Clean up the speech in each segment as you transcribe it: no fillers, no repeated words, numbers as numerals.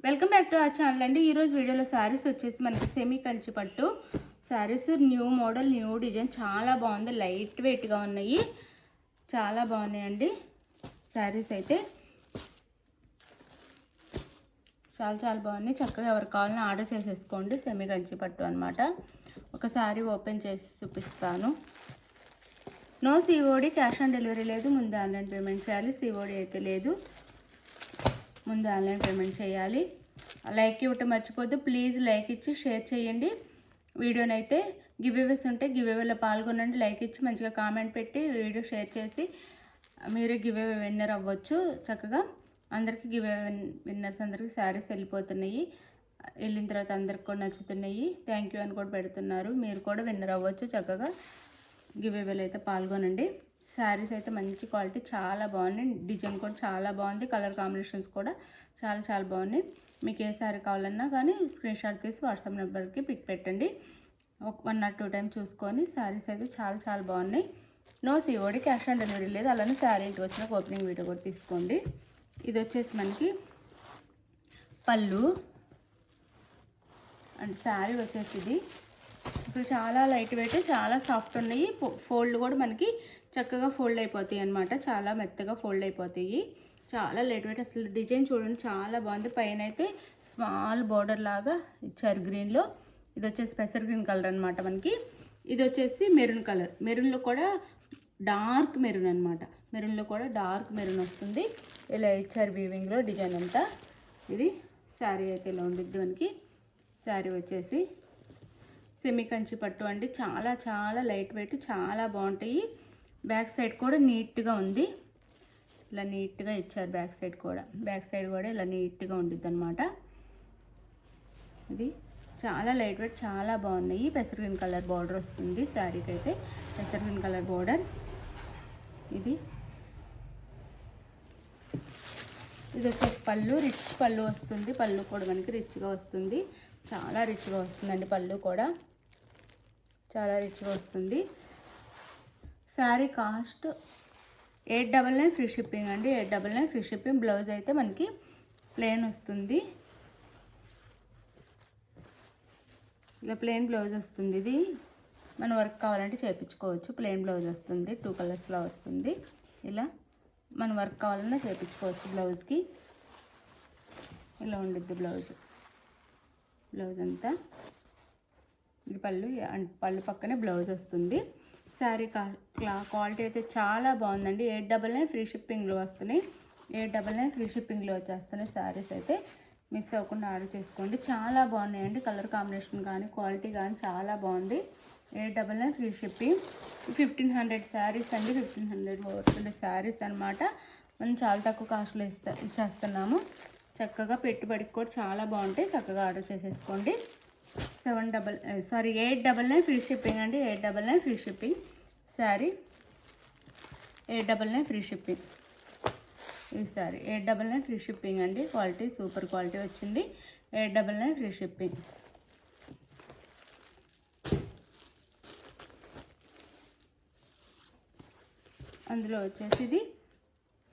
Welcome back to our channel అండి. ఈరోజు వీడియోలో శారీస్ వచ్చేసి మనకి సెమీ కంచి పట్టు saris, new model, new design, చాలా బాగుంది. లైట్ వెయిట్గా ఉన్నాయి, చాలా బాగున్నాయండి. శారీస్ అయితే చాలా బాగున్నాయి. చక్కగా ఎవరికి కావాలని ఆర్డర్ చేసేసుకోండి. సెమీ కంచి పట్టు అనమాట. ఒక శారీ ఓపెన్ చేసి చూపిస్తాను. No COD, cash on delivery లేదు. ముందు ఆన్లైన్ పేమెంట్ చేయాలి. సిఓడి అయితే లేదు, ముందు ఆన్లైన్ పేమెంట్ చేయాలి. లైక్ ఇవ్వటం మర్చిపోద్దు. ప్లీజ్ లైక్ ఇచ్చి షేర్ చేయండి వీడియోని. అయితే గివ్అవేస్ ఉంటే గివ్అవేలో పాల్గొనండి. లైక్ ఇచ్చి మంచిగా కామెంట్ పెట్టి వీడియో షేర్ చేసి మీరే గివ్అవే విన్నర్ అవ్వచ్చు. చక్కగా అందరికీ గివ్అవే విన్నర్స్ అందరికీ శారీస్ వెళ్ళిపోతున్నాయి. వెళ్ళిన తర్వాత అందరికి కూడా నచ్చుతున్నాయి. థ్యాంక్ యూ అని కూడా పెడుతున్నారు. మీరు కూడా విన్నర్ అవ్వచ్చు. చక్కగా గివ్అవేలో అయితే పాల్గొనండి. శారీస్ అయితే మంచి క్వాలిటీ, చాలా బాగున్నాయి. డిజైన్ కూడా చాలా బాగుంది. కలర్ కాంబినేషన్స్ కూడా చాలా బాగున్నాయి. మీకు ఏ శారీ కావాలన్నా కానీ స్క్రీన్ షాట్ తీసి వాట్సాప్ నెంబర్కి పిక్ పెట్టండి. 1 or 2 టైమ్స్ చూసుకొని. శారీస్ అయితే చాలా బాగున్నాయి. No COD, cash on delivery లేదు. అలానే శారీ ఇంటికి వచ్చిన ఓపెనింగ్ వీడియో కూడా తీసుకోండి. ఇది వచ్చేసి మనకి పళ్ళు అండ్ శారీ వచ్చేసి ఇది అసలు చాలా లైట్ వెయిట్, చాలా సాఫ్ట్ ఉన్నాయి. ఫోల్డ్ కూడా మనకి చక్కగా ఫోల్డ్ అయిపోతాయి అన్నమాట. చాలా మెత్తగా ఫోల్డ్ అయిపోతాయి. చాలా లైట్ వెయిట్. అసలు డిజైన్ చూడండి, చాలా బాగుంది. పైన అయితే స్మాల్ బోర్డర్ లాగా ఇచ్చారు గ్రీన్లో. ఇది వచ్చేసి పెసర్ గ్రీన్ కలర్ అనమాట మనకి. ఇది వచ్చేసి మెరూన్ కలర్. మెరూన్లో కూడా డార్క్ మెరూన్ అనమాట. మెరూన్లో కూడా డార్క్ మెరూన్ వస్తుంది. ఇలా ఇచ్చారు వీవింగ్లో డిజైన్ అంతా. ఇది శారీ అయితే ఇలా ఉండిద్ది మనకి. శారీ వచ్చేసి సెమీ కంచి పట్టు అండి. చాలా లైట్ వెయిట్, చాలా బాగుంటాయి. బ్యాక్ సైడ్ కూడా నీట్గా ఉంది. ఇలా నీట్గా ఇచ్చారు. బ్యాక్ సైడ్ కూడా ఇలా నీట్గా ఉండిద్ది అనమాట. ఇది చాలా లైట్ వెయిట్, చాలా బాగున్నాయి. పెసర్ గ్రీన్ కలర్ బార్డర్ వస్తుంది శారీకి అయితే. పెసర్ గ్రీన్ కలర్ బార్డర్. ఇది వచ్చేసి పళ్ళు, రిచ్ పళ్ళు వస్తుంది. పళ్ళు కూడా మనకి రిచ్గా వస్తుంది. చాలా రిచ్గా వస్తుందండి. పళ్ళు కూడా చాలా రిచ్గా వస్తుంది. శారీ కాస్ట్ 899 ఫ్రీ షిప్పింగ్ అండి. 899 ఫ్రీ షిప్పింగ్. బ్లౌజ్ అయితే మనకి ప్లెయిన్ వస్తుంది. ఇలా ప్లెయిన్ బ్లౌజ్ వస్తుంది. ఇది మన వర్క్ కావాలంటే చేయించుకోవచ్చు. ప్లెయిన్ బ్లౌజ్ వస్తుంది. 2 కలర్స్లో వస్తుంది. ఇలా మన వర్క్ కావాలన్నా చేయించుకోవచ్చు. బ్లౌజ్కి ఇలా ఉండిద్ది బ్లౌజ్ అంతా. ఇది పళ్ళు పక్కనే బ్లౌజ్ వస్తుంది. శారీ క్వాలిటీ అయితే చాలా బాగుందండి. 899 ఫ్రీ షిప్పింగ్లో వస్తున్నాయి. 899 ఫ్రీ షిప్పింగ్లో వచ్చేస్తున్నాయి శారీస్ అయితే. మిస్ అవ్వకుండా ఆర్డర్ చేసుకోండి. చాలా బాగున్నాయండి. కలర్ కాంబినేషన్ కానీ క్వాలిటీ కానీ చాలా బాగుంది. 899 ఫ్రీ షిప్పింగ్. 1500 శారీస్ అండి. 1500 శారీస్ అనమాట. మనం చాలా తక్కువ కాస్ట్లో ఇచ్చేస్తున్నాము. చక్కగా పెట్టుబడికి కూడా చాలా బాగుంటాయి. చక్కగా ఆర్డర్ చేసేసుకోండి. 899 ఫ్రీ షిప్పింగ్ అండి. 899 free shipping. Sari 899 free shipping. ఈ శారీ 899 ఫ్రీ షిప్పింగ్ అండి. క్వాలిటీ సూపర్ క్వాలిటీ వచ్చింది. 899 ఫ్రీ షిప్పింగ్. అందులో వచ్చేసి ఇది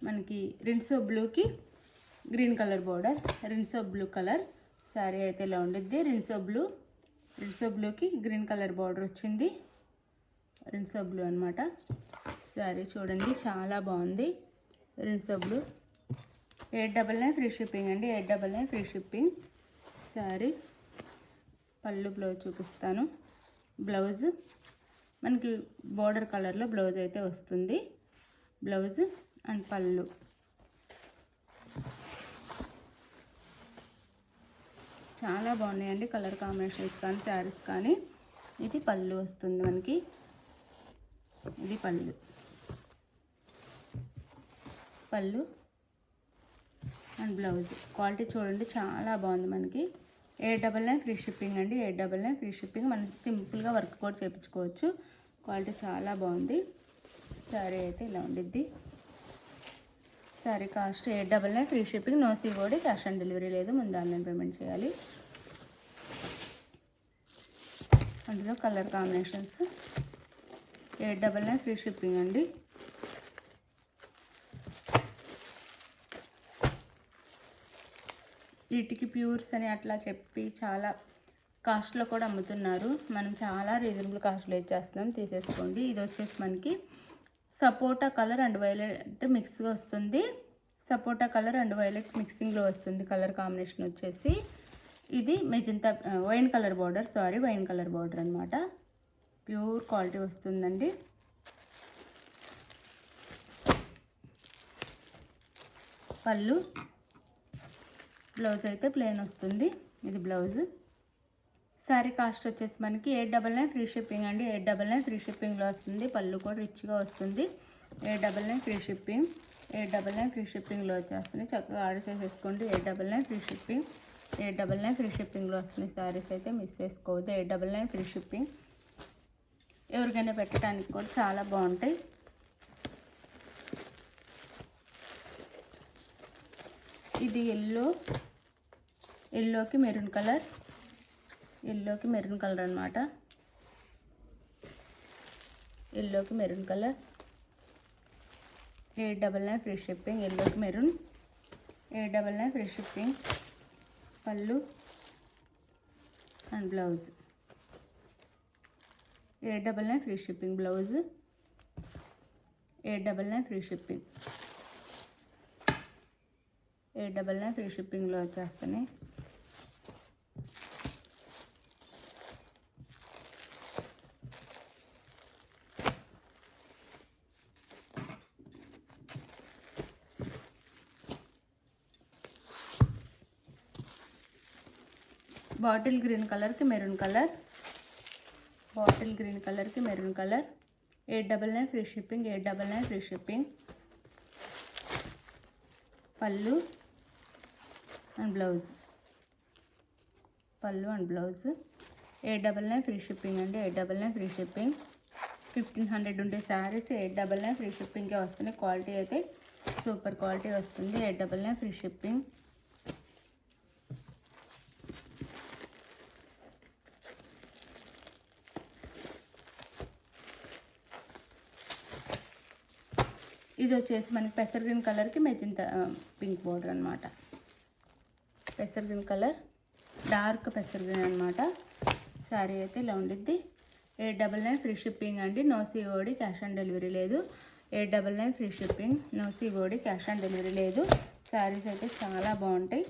మనకి రిన్సో బ్లూకి green colour border. Rinso blue colour sari అయితే ఇలా ఉండిద్ది. రిన్సో బ్లూకి గ్రీన్ కలర్ బార్డర్ వచ్చింది. రిన్సో బ్లూ అనమాట. శారీ చూడండి, చాలా బాగుంది. Rinso blue. 899 ఫ్రీ షిప్పింగ్ అండి. 899 ఫ్రీ షిప్పింగ్. శారీ పళ్ళు బ్లౌజ్ చూపిస్తాను. బ్లౌజ్ మనకి బార్డర్ కలర్లో బ్లౌజ్ అయితే వస్తుంది. బ్లౌజ్ అండ్ పళ్ళు. చాలా బాగున్నాయండి కలర్ కాంబినేషన్స్ కానీ శారీస్ కానీ. ఇది పళ్ళు వస్తుంది మనకి. ఇది పళ్ళు అండ్ బ్లౌజ్. క్వాలిటీ చూడండి, చాలా బాగుంది మనకి. 899 ఫ్రీ షిప్పింగ్ అండి. 899 ఫ్రీ షిప్పింగ్. మనం సింపుల్గా వర్క్ కూడా చేయించుకోవచ్చు. క్వాలిటీ చాలా బాగుంది. శారీ అయితే ఇలా ఉండిద్ది. Sari cost 899 free shipping. No COD, cash on delivery లేదు. ముందు ఆన్లైన్ పేమెంట్ చేయాలి. అందులో కలర్ కాంబినేషన్స్. 899 ఫ్రీ షిప్పింగ్ అండి. వీటికి ప్యూర్స్ అని అట్లా చెప్పి చాలా కాస్ట్లో కూడా అమ్ముతున్నారు. మనం చాలా రీజనబుల్ కాస్ట్లో ఇచ్చేస్తున్నాం, తీసేసుకోండి. ఇది వచ్చేసి మనకి సపోటా కలర్ అండ్ వైలెట్ మిక్స్గా వస్తుంది. సపోటా కలర్ అండ్ వైలెట్ మిక్సింగ్లో వస్తుంది కలర్ కాంబినేషన్ వచ్చేసి. ఇది magenta wine colour border, wine colour border అనమాట. ప్యూర్ క్వాలిటీ వస్తుందండి. పళ్ళు, బ్లౌజ్ అయితే ప్లెయిన్ వస్తుంది. ఇది బ్లౌజ్. శారీ కాస్ట్ వచ్చేసి మనకి 899 ఫ్రీ షిప్పింగ్ అండి. 899 ఫ్రీ షిప్పింగ్లో వస్తుంది. పళ్ళు కూడా రిచ్గా వస్తుంది. 899 ఫ్రీ షిప్పింగ్. 899 ఫ్రీ షిప్పింగ్లో వచ్చేస్తుంది. చక్కగా ఆర్డర్ చేసేసుకోండి. 899 ఫ్రీ షిప్పింగ్. 899 ఫ్రీ షిప్పింగ్లో వస్తుంది. శారీస్ అయితే మిస్ చేసుకోవద్దు. 899 ఫ్రీ షిప్పింగ్. ఎవరికైనా పెట్టడానికి కూడా చాలా బాగుంటాయి. ఇది ఎల్లోకి మెరూన్ కలర్, అనమాట. ఎల్లోకి మెరూన్ కలర్. 899 free shipping. ఎల్లోకి maroon. 899 free shipping. Pallu and blouse. 899 free shipping. Blouse 899 free shipping. 899 free షిప్పింగ్లో వచ్చేస్తున్నాయి. బాటిల్ గ్రీన్ కలర్కి maroon colour. 899 free shipping. 899 free shipping. Pallu and blouse. 899 free shipping అండి. 899 ఫ్రీ షిప్పింగ్. 1500 ఉండే saris 899 free షిప్పింగ్కే వస్తున్నాయి. Quality అయితే super quality వస్తుంది. 899 free shipping. ఇది వచ్చేసి మనకి పెసర్ గ్రీన్ కలర్కి మెజంతా పింక్ బోర్డర్ అనమాట. పెసర్ గ్రీన్ కలర్, డార్క్ పెసర్ గ్రీన్ అనమాట. శారీ అయితే ఇలా ఉండిద్ది. 899 ఫ్రీ షిప్పింగ్ అండి. No COD, cash on delivery లేదు. 899 free shipping. No COD, cash on delivery లేదు. శారీస్ అయితే చాలా బాగుంటాయి.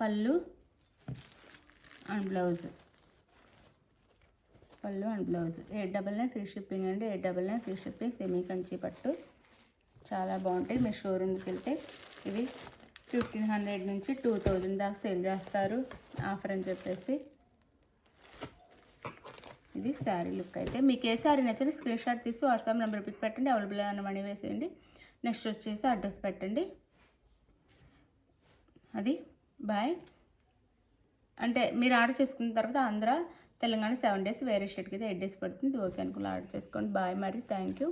పళ్ళు అండ్ బ్లౌజ్. 899 ఫ్రీ షిప్పింగ్ అండి. 899 ఫ్రీ షిప్పింగ్. సెమీ కంచి పట్టు చాలా బాగుంటాయి. మీ షోరూమ్కి వెళ్తే ఇవి 1500 నుంచి 2000 దాకా సేల్ చేస్తారు ఆఫర్ అని చెప్పేసి. ఇది శారీ లుక్ అయితే. మీకు ఏ శారీ నచ్చిన స్క్రీన్ షాట్ తీసి వాట్సాప్ నెంబర్ పిక్ పెట్టండి. అవైలబుల్ అన్న మనీ వేసేయండి. నెక్స్ట్ వచ్చేసి అడ్రస్ పెట్టండి. అది బాయ్. అంటే మీరు ఆర్డర్ చేసుకున్న తర్వాత ఆంధ్ర తెలంగాణ 7 days, వేరే స్టేట్కి అయితే 8 days పడుతుంది. ఓకే అనుకుని ఆర్డర్ చేసుకోండి. బాయ్. మరి థ్యాంక్ యూ.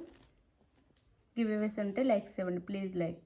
గివ్ అవేస్ ఉంటే లైక్స్ ఇవ్వండి ప్లీజ్. లైక్